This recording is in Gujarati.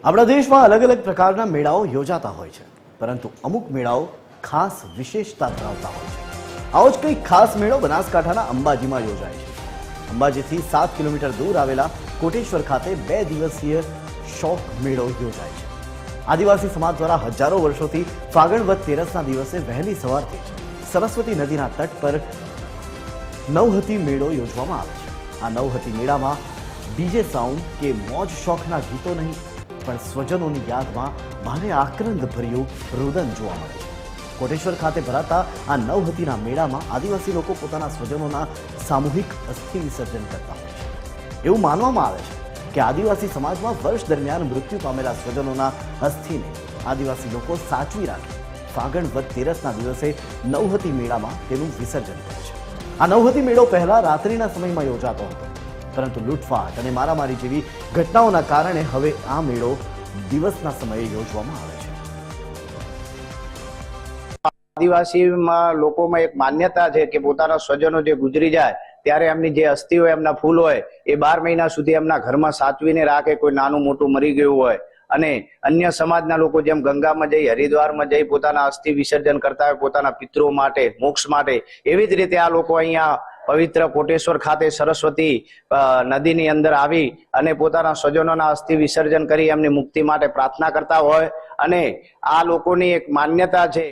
આપણા દેશમાં અલગ અલગ પ્રકારના મેળાઓ યોજાતા હોય છે, પરંતુ અમુક મેળાઓ ખાસ વિશેષતા ધરાવતા હોય છે. આવો જ કંઈક ખાસ મેળો બનાસકાંઠાના અંબાજીમાં યોજાય છે. અંબાજીથી 7 કિલોમીટર દૂર આવેલા કોટેશ્વર ખાતે 2 દિવસીય શોક મેળો યોજાય છે. આદિવાસી સમાજ દ્વારા હજારો વર્ષોથી ફાગણ વદ તેરસના દિવસે વહેલી સવારથી સરસ્વતી નદીના તટ પર નવહતી મેળો યોજવામાં આવે છે. આ નવહતી મેળામાં ડીજે સાઉન્ડ કે મોજ શોખના ગીતો નહીં, પણ સ્વજનોની યાદમાં ભારે આક્રંદ ભર્યું રુદન જોવા મળે છે. કોટેશ્વર ખાતે ભરાતા આ નવહતીના મેળામાં આદિવાસી લોકો પોતાના સ્વજનોના સામૂહિક અસ્થિ વિસર્જન કરતા હોય છે. એવું માનવામાં આવે છે કે આદિવાસી સમાજમાં વર્ષ દરમિયાન મૃત્યુ પામેલા સ્વજનોના અસ્થિને આદિવાસી લોકો સાચવી રાખી ફાગણ વદ તેરસના દિવસે નવહતી મેળામાં તેનું વિસર્જન કરે છે. આ નવહતી મેળો પહેલા રાત્રિના સમયમાં યોજાતો હતો, પરંતુ લૂંટફાટ અને મારામારી જેવી ઘટનાઓના કારણે હવે આ મેળો દિવસના સમયે યોજવામાં આવે છે. આદિવાસીમાં લોકોમાં એક માન્યતા છે કે પોતાના સ્વજનો જે ગુજરી જાય ત્યારે એમની જે અસ્થિ હોય, એમના ફૂલ હોય, એ 12 મહિના સુધી એમના ઘરમાં સાચવીને રાખે. કોઈ નાનું મોટું મરી ગયું હોય અને અન્ય સમાજના લોકો જેમ ગંગામાં જઈ, હરિદ્વારમાં જઈ પોતાના અસ્થિ વિસર્જન કરતા હોય પોતાના પિતૃઓ માટે, મોક્ષ માટે, એવી જ રીતે આ લોકો અહીંયા પવિત્ર કોટેશ્વર ખાતે સરસ્વતી નદીની અંદર આવી અને પોતાના સ્વજનોના અસ્થિ વિસર્જન કરી એમની મુક્તિ માટે પ્રાર્થના કરતા હોય. અને આ લોકોની એક માન્યતા છે